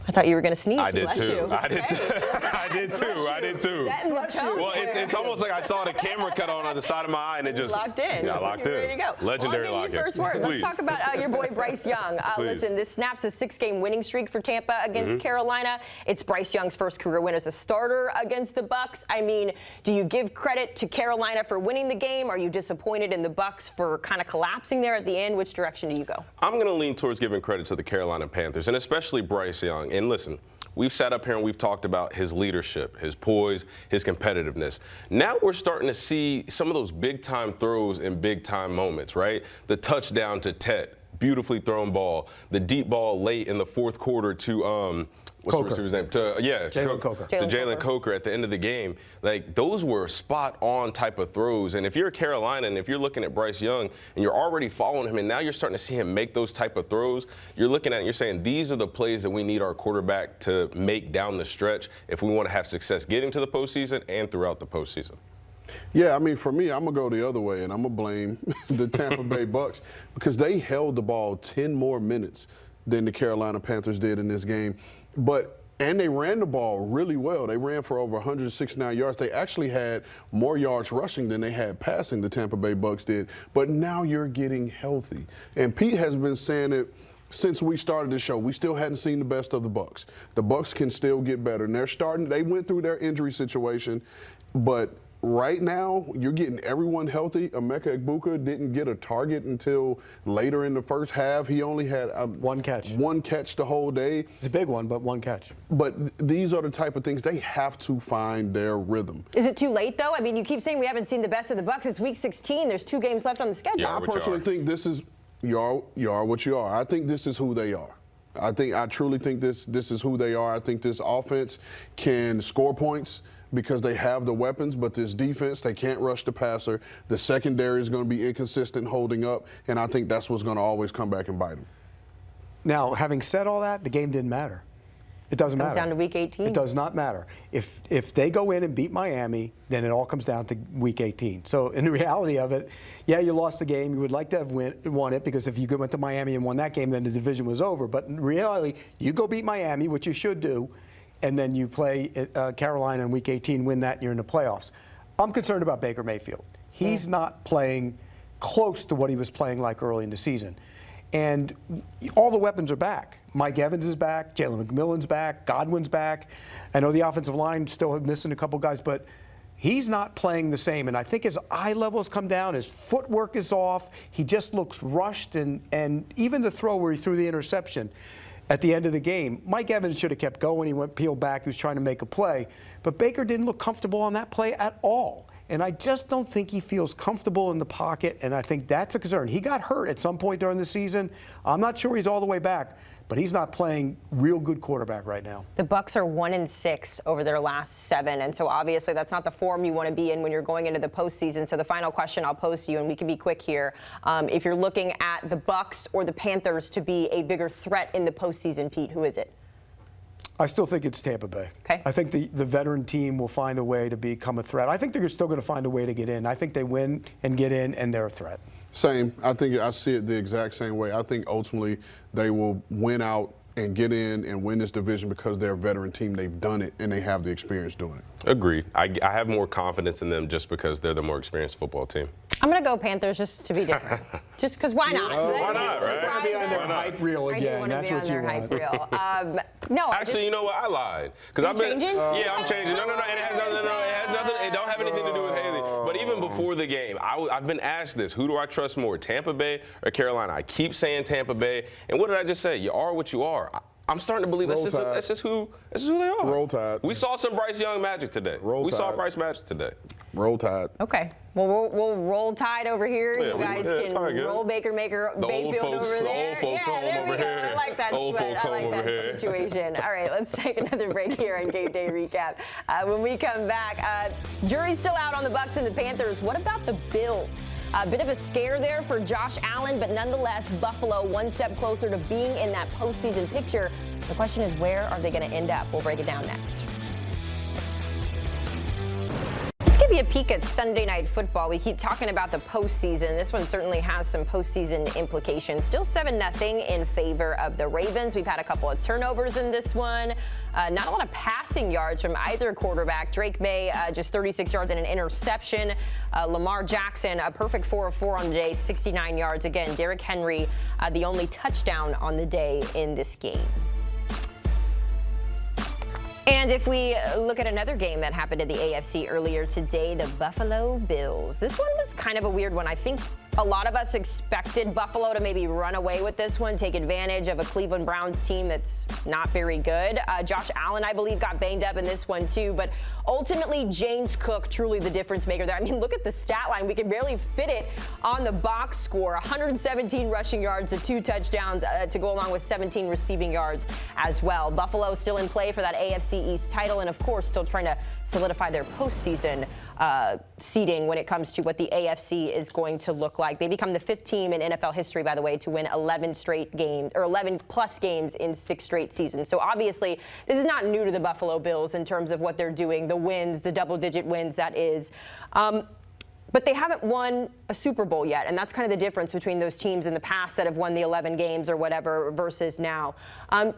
I thought you were going to sneeze. I did Bless too. you. I did. Okay. I did too. I did too. Well, it's almost like I saw the camera cut on the side of my eye and it just locked in. Yeah, locked in. Ready to go. Legendary well, I'll give you lock-in. first word. Let's talk about your boy Bryce Young. Listen, this snaps a 6-game winning streak for Tampa against Carolina. It's Bryce Young's first career win as a starter against the Bucs. I mean, do you give credit to Carolina for winning the game? Are you disappointed in the Bucs for kind of collapsing there at the end? Which direction do you go? I'm going to lean towards giving credit to the Carolina Panthers, and especially Bryce Young. And listen, we've sat up here and we've talked about his leadership, his poise, his competitiveness. Now we're starting to see some of those big-time throws in big-time moments, right? The touchdown to Tet, beautifully thrown ball. The deep ball late in the fourth quarter to what's the receiver's name? Jalen Coker. To Jalen Coker at the end of the game. Like, those were spot-on type of throws. And if you're Carolina and if you're looking at Bryce Young and you're already following him and now you're starting to see him make those type of throws, you're looking at it and you're saying these are the plays that we need our quarterback to make down the stretch if we want to have success getting to the postseason and throughout the postseason. Yeah, I mean, for me, I'm going to go the other way, and I'm going to blame the Tampa Bay Bucs because they held the ball 10 more minutes than the Carolina Panthers did in this game. And they ran the ball really well. They ran for over 169 yards. They actually had more yards rushing than they had passing, the Tampa Bay Bucs did. But now you're getting healthy. And Pete has been saying it since we started the show. We still hadn't seen the best of the Bucs. The Bucs can still get better. And they went through their injury situation, but right now, you're getting everyone healthy. Emeka Egbuka didn't get a target until later in the first half. He only had one catch. One catch the whole day. It's a big one, but one catch. But these are the type of things they have to find their rhythm. Is it too late, though? I mean, you keep saying we haven't seen the best of the Bucs. It's Week 16. There's 2 games left on the schedule. Yeah, I personally think this is you are what you are. I think this is who they are. I truly think this is who they are. I think this offense can score points because they have the weapons, but this defense, they can't rush the passer. The secondary is going to be inconsistent holding up, and I think that's what's going to always come back and bite them. Now, having said all that, the game didn't matter. It doesn't matter. Comes down to Week 18. It does not matter. If they go in and beat Miami, then it all comes down to Week 18. So in the reality of it, yeah, you lost the game. You would like to have won it because if you went to Miami and won that game, then the division was over. But in reality, you go beat Miami, which you should do, and then you play Carolina in Week 18, win that, and you're in the playoffs. I'm concerned about Baker Mayfield. He's not playing close to what he was playing like early in the season. And all the weapons are back. Mike Evans is back. Jalen McMillan's back. Godwin's back. I know the offensive line still missing a couple guys, but he's not playing the same. And I think his eye levels come down. His footwork is off. He just looks rushed. And even the throw where he threw the interception at the end of the game, Mike Evans should have kept going. He went peeled back. He was trying to make a play. But Baker didn't look comfortable on that play at all. And I just don't think he feels comfortable in the pocket, and I think that's a concern. He got hurt at some point during the season. I'm not sure he's all the way back, but he's not playing real good quarterback right now. The Bucs are 1-6 over their last 7, and so obviously that's not the form you want to be in when you're going into the postseason. So the final question I'll pose to you, and we can be quick here, if you're looking at the Bucs or the Panthers to be a bigger threat in the postseason, Pete, who is it? I still think it's Tampa Bay. Okay. I think the veteran team will find a way to become a threat. I think they're still going to find a way to get in. I think they win and get in, and they're a threat. Same. I see it the exact same way. I think ultimately they will win out and get in and win this division because they're a veteran team. They've done it, and they have the experience doing it. Agreed. I have more confidence in them just because they're the more experienced football team. I'm going to go Panthers just to be different. Just because why not? Why not, right? You're going to be on their hype reel again. That's what you want. No, actually, you know what? I lied. Because I've been changing? Yeah, I'm changing. No. It has nothing. It don't have anything to do with Haley. But even before the game, I've been asked this: who do I trust more, Tampa Bay or Carolina? I keep saying Tampa Bay. And what did I just say? You are what you are. I'm starting to believe that's just who they are. Roll Tide. We saw some Bryce Young magic today. Roll Tide. Saw Bryce magic today. Roll Tide. Okay. Well, we'll roll Tide over here. Yeah, you guys can roll Baker Mayfield over there. The old folks home there over we go. here. I like that Old sweat. folks I like home that over here. situation. All right, let's take another break here on Game Day Recap. When we come back, jury's still out on the Bucs and the Panthers. What about the Bills? A bit of a scare there for Josh Allen, but nonetheless, Buffalo one step closer to being in that postseason picture. The question is, where are they going to end up? We'll break it down next. Let's give maybe a peek at Sunday Night Football. We keep talking about the postseason. This one certainly has some postseason implications. Still 7-0 in favor of the Ravens. We've had a couple of turnovers in this one. Not a lot of passing yards from either quarterback. Drake May, just 36 yards and an interception. Lamar Jackson, a perfect 4 of 4 on the day, 69 yards. Again, Derrick Henry, the only touchdown on the day in this game. And if we look at another game that happened in the AFC earlier today, the Buffalo Bills. This one was kind of a weird one. I think a lot of us expected Buffalo to maybe run away with this one, take advantage of a Cleveland Browns team that's not very good. Josh Allen, I believe, got banged up in this one too, but ultimately James Cook, truly the difference maker there. I mean, look at the stat line. We can barely fit it on the box score. 117 rushing yards, the 2 touchdowns to go along with 17 receiving yards as well. Buffalo still in play for that AFC East title, and of course still trying to solidify their postseason seeding when it comes to what the AFC is going to look like. They become the 5th team in NFL history, by the way, to win 11 straight games, or 11 plus games in 6 straight seasons. So obviously this is not new to the Buffalo Bills in terms of what they're doing, the wins, the double-digit wins, that is. But they haven't won a Super Bowl yet, and that's kind of the difference between those teams in the past that have won the 11 games or whatever versus now.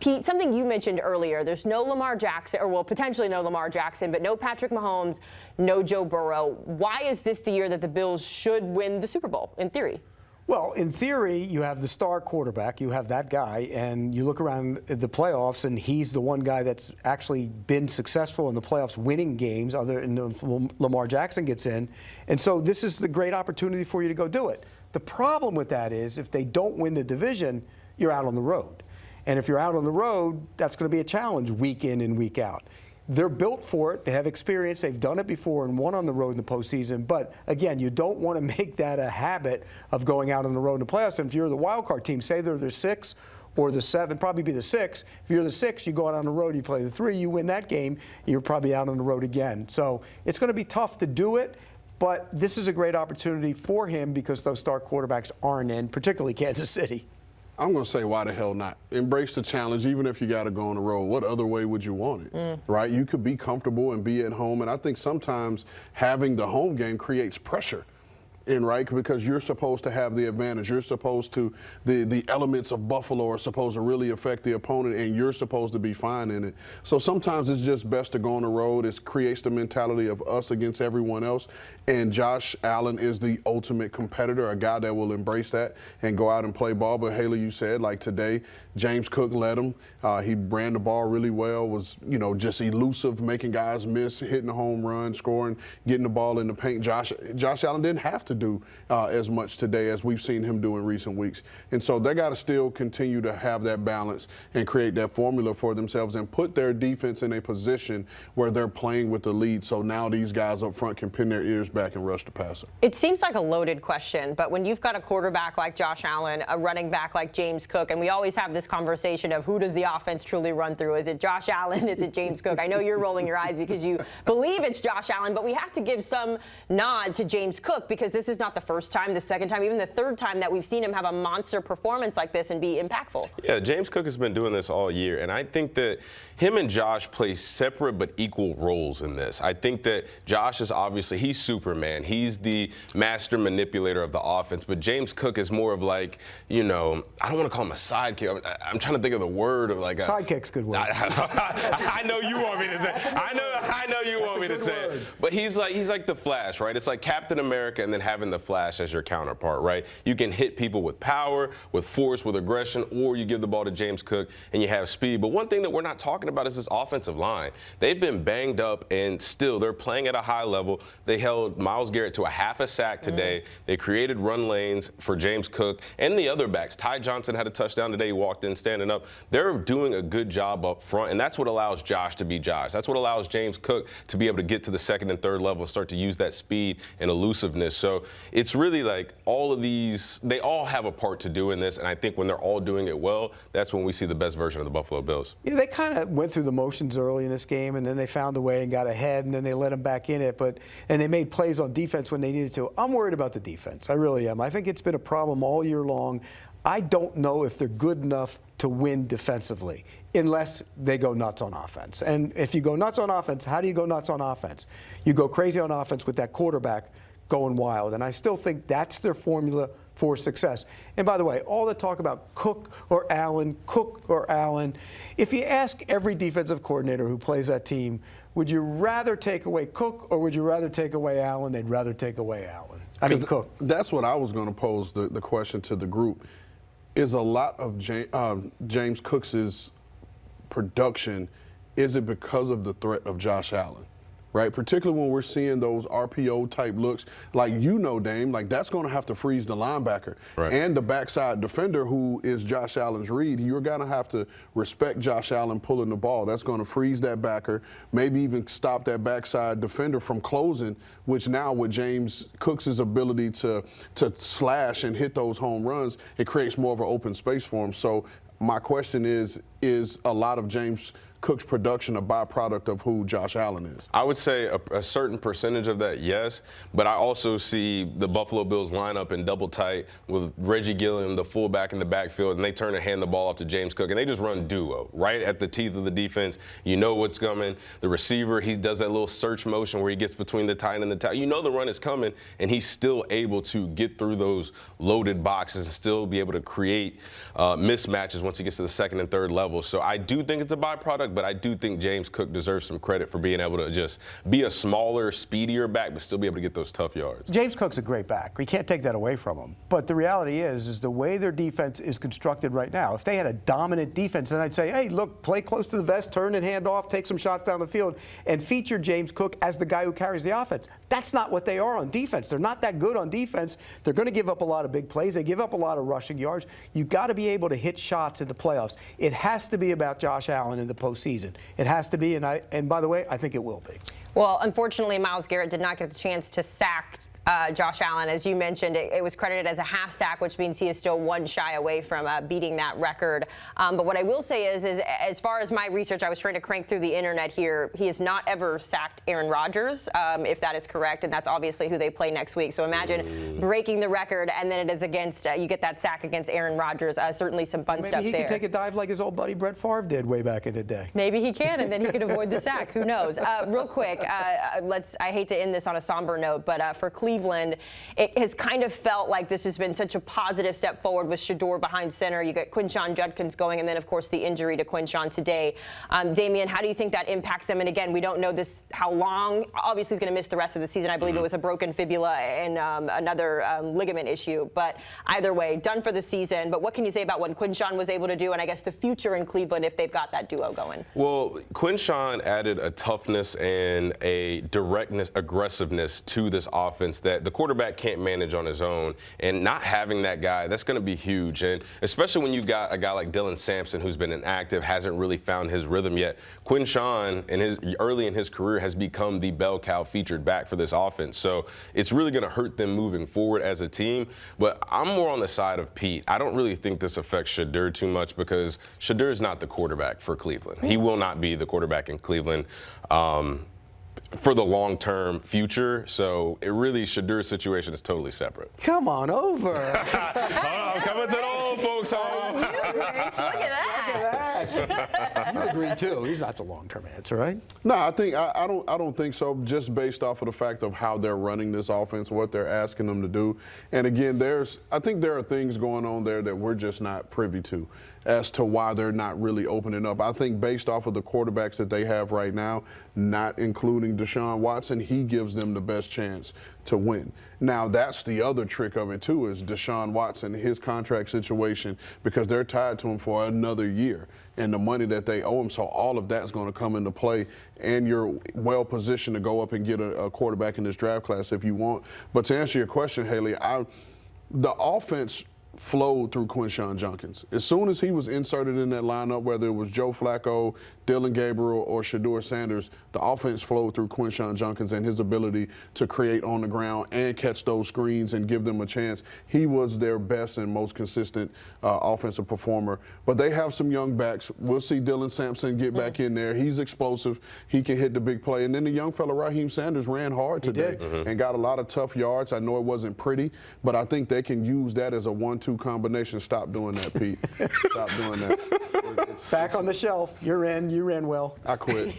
Pete, something you mentioned earlier, there's no Lamar Jackson, or well, potentially no Lamar Jackson, but no Patrick Mahomes, no Joe Burrow. Why is this the year that the Bills should win the Super Bowl, in theory? Well, in theory, you have the star quarterback, you have that guy, and you look around at the playoffs, and he's the one guy that's actually been successful in the playoffs, winning games, other than Lamar Jackson gets in. And so this is the great opportunity for you to go do it. The problem with that is if they don't win the division, you're out on the road. And if you're out on the road, that's going to be a challenge week in and week out. They're built for it. They have experience. They've done it before and won on the road in the postseason. But, again, you don't want to make that a habit of going out on the road in the playoffs. And if you're the wild card team, say they're the 6 or the 7, probably be the 6. If you're the 6, you go out on the road, you play the 3, you win that game, you're probably out on the road again. So it's going to be tough to do it. But this is a great opportunity for him because those star quarterbacks aren't in, particularly Kansas City. I'm going to say, why the hell not? Embrace the challenge, even if you got to go on the road. What other way would you want it, right? You could be comfortable and be at home, and I think sometimes having the home game creates pressure. Right? Because you're supposed to have the advantage. You're supposed to, the elements of Buffalo are supposed to really affect the opponent, and you're supposed to be fine in it. So sometimes it's just best to go on the road. It creates the mentality of us against everyone else. And Josh Allen is the ultimate competitor, a guy that will embrace that and go out and play ball. But Haley, you said, like today, James Cook led him. He ran the ball really well, was, just elusive, making guys miss, hitting a home run, scoring, getting the ball in the paint. Josh Allen didn't have to do as much today as we've seen him do in recent weeks. And so they got to still continue to have that balance and create that formula for themselves and put their defense in a position where they're playing with the lead. So now these guys up front can pin their ears back and rush the passer. It seems like a loaded question, but when you've got a quarterback like Josh Allen, a running back like James Cook, and we always have this conversation of who does the offense truly run through? Is it Josh Allen? Is it James Cook? I know you're rolling your eyes because you believe it's Josh Allen, but we have to give some nod to James Cook because this is not the first time, the second time, even the third time that we've seen him have a monster performance like this and be impactful. Yeah, James Cook has been doing this all year, and I think that him and Josh play separate but equal roles in this. I think that Josh is obviously, he's Superman. He's the master manipulator of the offense, but James Cook is more of like, I don't want to call him a sidekick. I'm trying to think of the word of like a sidekick's good word. I know you want me to say. I know you want me to say it. But he's like the Flash, right? It's like Captain America and then having the Flash as your counterpart, right? You can hit people with power, with force, with aggression, or you give the ball to James Cook and you have speed. But one thing that we're not talking about is this offensive line. They've been banged up and still they're playing at a high level. They held Myles Garrett to a half a sack today. They created run lanes for James Cook and the other backs. Ty Johnson had a touchdown today. He walked in standing up. They're doing a good job up front, and that's what allows Josh to be Josh. That's what allows James Cook to be able to get to the second and third level and start to use that speed and elusiveness. So it's really like all of these, they all have a part to do in this, and I think when they're all doing it well, that's when we see the best version of the Buffalo Bills. Yeah, they kind of went through the motions early in this game, and then they found a way and got ahead, and then they let them back in it. And they made plays on defense when they needed to. I'm worried about the defense. I really am. I think it's been a problem all year long. I don't know if they're good enough to win defensively unless they go nuts on offense. And if you go nuts on offense, how do you go nuts on offense? You go crazy on offense with that quarterback going wild. And I still think that's their formula for success. And by the way, all the talk about Cook or Allen, if you ask every defensive coordinator who plays that team, would you rather take away Cook or would you rather take away Allen? They'd rather take away Allen. I mean, Cook. That's what I was going to pose the question to the group. Is a lot of James Cook's production, is it because of the threat of Josh Allen? Right, particularly when we're seeing those RPO type looks, like Dame, like that's going to have to freeze the linebacker and the backside defender who is Josh Allen's read. You're going to have to respect Josh Allen pulling the ball. That's going to freeze that backer, maybe even stop that backside defender from closing, which now with James Cook's ability to slash and hit those home runs, it creates more of an open space for him. So my question is a lot of James Cook's production a byproduct of who Josh Allen is? I would say a certain percentage of that, yes, but I also see the Buffalo Bills line up in double tight with Reggie Gilliam, the fullback in the backfield, and they turn and hand the ball off to James Cook, and they just run duo right at the teeth of the defense. You know what's coming. The receiver, he does that little search motion where he gets between the tight and the tight. You know the run is coming, and he's still able to get through those loaded boxes and still be able to create mismatches once he gets to the second and third level. So I do think it's a byproduct, but I do think James Cook deserves some credit for being able to just be a smaller, speedier back, but still be able to get those tough yards. James Cook's a great back. We can't take that away from him. But the reality is the way their defense is constructed right now, if they had a dominant defense, then I'd say, hey, look, play close to the vest, turn and hand off, take some shots down the field, and feature James Cook as the guy who carries the offense. That's not what they are on defense. They're not that good on defense. They're going to give up a lot of big plays. They give up a lot of rushing yards. You've got to be able to hit shots in the playoffs. It has to be about Josh Allen in the postseason. It has to be, and by the way, I think it will be. Well, unfortunately, Myles Garrett did not get the chance to sack Josh Allen. As you mentioned, it was credited as a half sack, which means he is still one shy away from beating that record. But what I will say is as far as my research, I was trying to crank through the internet here, he has not ever sacked Aaron Rodgers, if that is correct, and that's obviously who they play next week. So imagine breaking the record, and then it is against, you get that sack against Aaron Rodgers. Certainly some fun stuff there. Maybe he can take a dive like his old buddy Brett Favre did way back in the day. Maybe he can, and then he can avoid the sack. Who knows? Real quick, I hate to end this on a somber note, but for Cleveland, it has kind of felt like this has been such a positive step forward with Shedeur behind center. You got Quinshon Judkins going, and then, of course, the injury to Quinshon today. Damien, how do you think that impacts them? And again, we don't know how long. Obviously, he's going to miss the rest of the season. I believe it was a broken fibula and another ligament issue. But either way, done for the season. But what can you say about what Quinshon was able to do, and I guess the future in Cleveland if they've got that duo going? Well, Quinshon added a toughness and a directness, aggressiveness to this offense that the quarterback can't manage on his own, and not having that guy, that's going to be huge. And especially when you've got a guy like Dylan Sampson who's been inactive, hasn't really found his rhythm yet. Quinshon, early in his career, has become the bell cow featured back for this offense. So it's really going to hurt them moving forward as a team. But I'm more on the side of Pete. I don't really think this affects Shedeur too much because Shedeur is not the quarterback for Cleveland. He will not be the quarterback in Cleveland for the long-term future. So Shedeur's situation is totally separate. Come on over. I'm coming to the old folks home. Look at that. You agree too. He's not the long-term answer, right? No, I don't think so. Just based off of the fact of how they're running this offense, what they're asking them to do, and again, I think there are things going on there that we're just not privy to as to why they're not really opening up. I think based off of the quarterbacks that they have right now, not including Deshaun Watson, he gives them the best chance to win. Now, that's the other trick of it, too, is Deshaun Watson, his contract situation, because they're tied to him for another year and the money that they owe him. So all of that's going to come into play, and you're well positioned to go up and get a quarterback in this draft class if you want. But to answer your question, Haley, the offense flowed through Quinshon Judkins. As soon as he was inserted in that lineup, whether it was Joe Flacco, Dylan Gabriel, or Shedeur Sanders, the offense flowed through Quinshon Judkins and his ability to create on the ground and catch those screens and give them a chance. He was their best and most consistent offensive performer. But they have some young backs. We'll see Dylan Sampson get back in there. He's explosive. He can hit the big play. And then the young fella, Raheem Sanders, ran hard today and got a lot of tough yards. I know it wasn't pretty, but I think they can use that as a 1-2 1-2 combination. Stop doing that, Pete. Stop doing that. Back on the shelf. You're in. You ran well. I quit.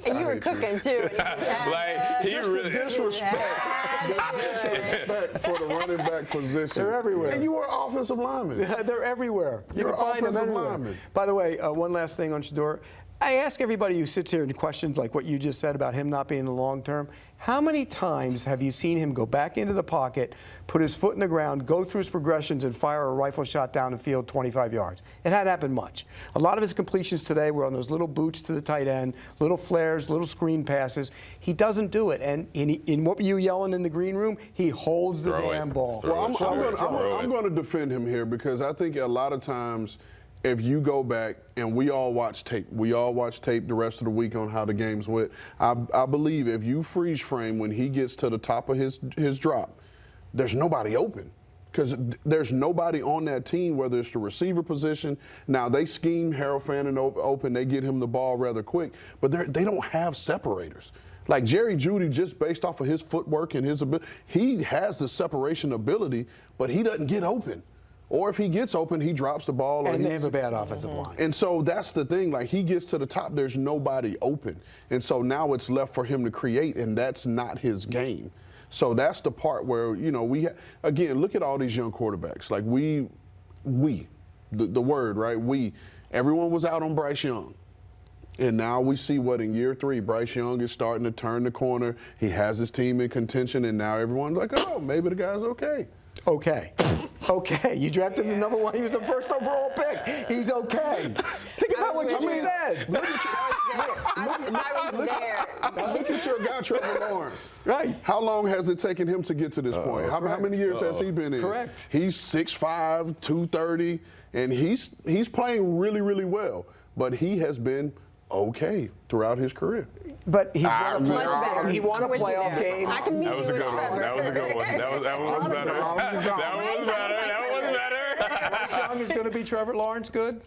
And you were cooking too. Like, he really. Disrespect for the running back position. They're everywhere. And you were offensive lineman. They're everywhere. You You're can find them offensive everywhere. lineman. By the way, one last thing on Shedeur. I ask everybody who sits here and questions like what you just said about him not being in the long term. How many times have you seen him go back into the pocket, put his foot in the ground, go through his progressions, and fire a rifle shot down the field 25 yards? It hadn't happened much. A lot of his completions today were on those little boots to the tight end, little flares, little screen passes. He doesn't do it. And in what were you yelling in the green room? He holds the damn ball. Well, I'm going to defend him here because I think a lot of times if you go back and we all watch tape the rest of the week on how the games went. I believe if you freeze frame when he gets to the top of his drop, there's nobody open. Because there's nobody on that team, whether it's the receiver position. Now, they scheme Harold Fannin open. They get him the ball rather quick. But they don't have separators. Like Jerry Jeudy, just based off of his footwork and his ability, he has the separation ability, but he doesn't get open. Or if he gets open, he drops the ball. And they have a bad offensive line. And so that's the thing. Like, he gets to the top, there's nobody open. And so now it's left for him to create, and that's not his game. So that's the part where, again, look at all these young quarterbacks. Like, the word, right? Everyone was out on Bryce Young. And now we see what in year 3, Bryce Young is starting to turn the corner. He has his team in contention, and now everyone's like, oh, maybe the guy's okay. Okay. Okay. You drafted the number 1. He was the first overall pick. He's okay. Think about what you just said. Look at your guy, Trevor Lawrence. Right. How long has it taken him to get to this point? How many years has he been in? Correct. He's 6'5", 230, and he's playing really, really well. But he has been okay throughout his career. But he won a With you playoff there. game. I can meet That was a you good with one. Trevor. That was a good one. That was better. That was better. Bryce Young is going to be Trevor Lawrence good?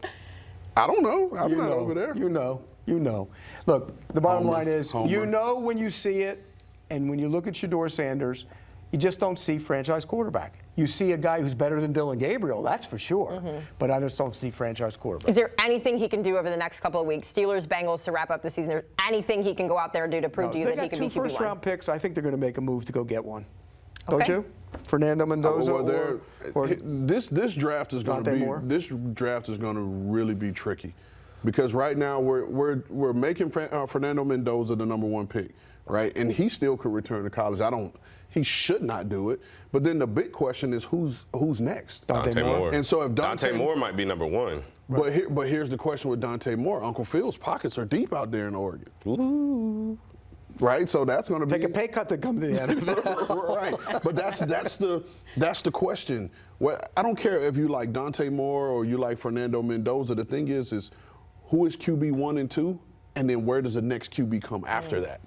I don't know. I'm not over there. You know. Look, the bottom line is, you know when you see it, and when you look at Shedeur Sanders, you just don't see franchise quarterback. You see a guy who's better than Dylan Gabriel, that's for sure. But I just don't see franchise quarterback. Is there anything he can do over the next couple of weeks? Steelers, Bengals to wrap up the season. Is there anything he can go out there and do to prove to you that he can be QB1? They got 2 first-round picks. I think they're going to make a move to go get one. Don't Okay. you? Fernando Mendoza or this draft is going to be Moore? This draft is going to really be tricky, because right now we're making Fernando Mendoza the number 1 pick, right? And he still could return to college. He should not do it. But then the big question is who's next? Dante Moore. And so if Dante Moore might be number 1. But here's the question with Dante Moore. Uncle Phil's pockets are deep out there in Oregon. Ooh. Right, so that's going to be take a pay cut to come to the NFL. Right, but that's the question. Well, I don't care if you like Dante Moore or you like Fernando Mendoza. The thing is who is QB 1 and 2, and then where does the next QB come after that?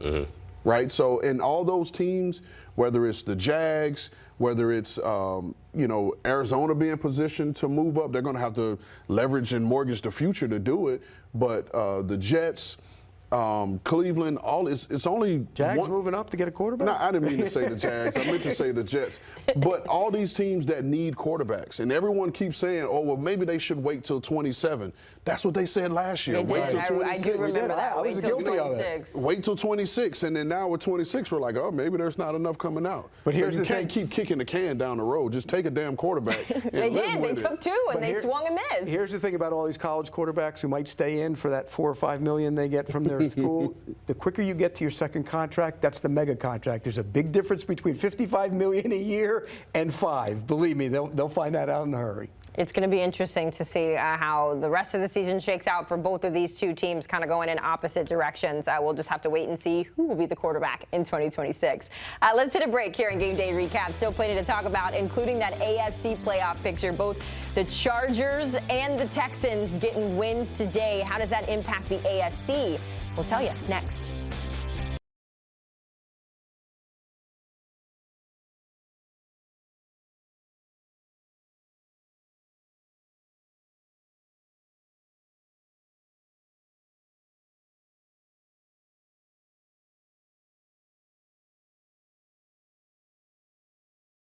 Right, so in all those teams, whether it's the Jags, whether it's Arizona being positioned to move up, they're going to have to leverage and mortgage the future to do it. But the Jets, Cleveland, it's only Jags moving up to get a quarterback? No, I didn't mean to say the Jags. I meant to say the Jets. But all these teams that need quarterbacks, and everyone keeps saying, oh, well, maybe they should wait till 27. That's what they said last year. They Wait did. till 26. I do remember that. I was Wait till guilty of it. 26. Wait till 26, and then now with 26, we're like, oh, maybe there's not enough coming out. But here's so you the can't keep kicking the can down the road. Just take a damn quarterback. They did. They took 2, and they swung and missed. Here's the thing about all these college quarterbacks who might stay in for that $4 or $5 million they get from their school. The quicker you get to your second contract, that's the mega contract. There's a big difference between $55 million a year and $5. Believe me, they'll find that out in a hurry. It's going to be interesting to see how the rest of the season shakes out for both of these 2 teams kind of going in opposite directions. We'll just have to wait and see who will be the quarterback in 2026. Let's hit a break here in Game Day Recap. Still plenty to talk about, including that AFC playoff picture. Both the Chargers and the Texans getting wins today. How does that impact the AFC? We'll tell you next.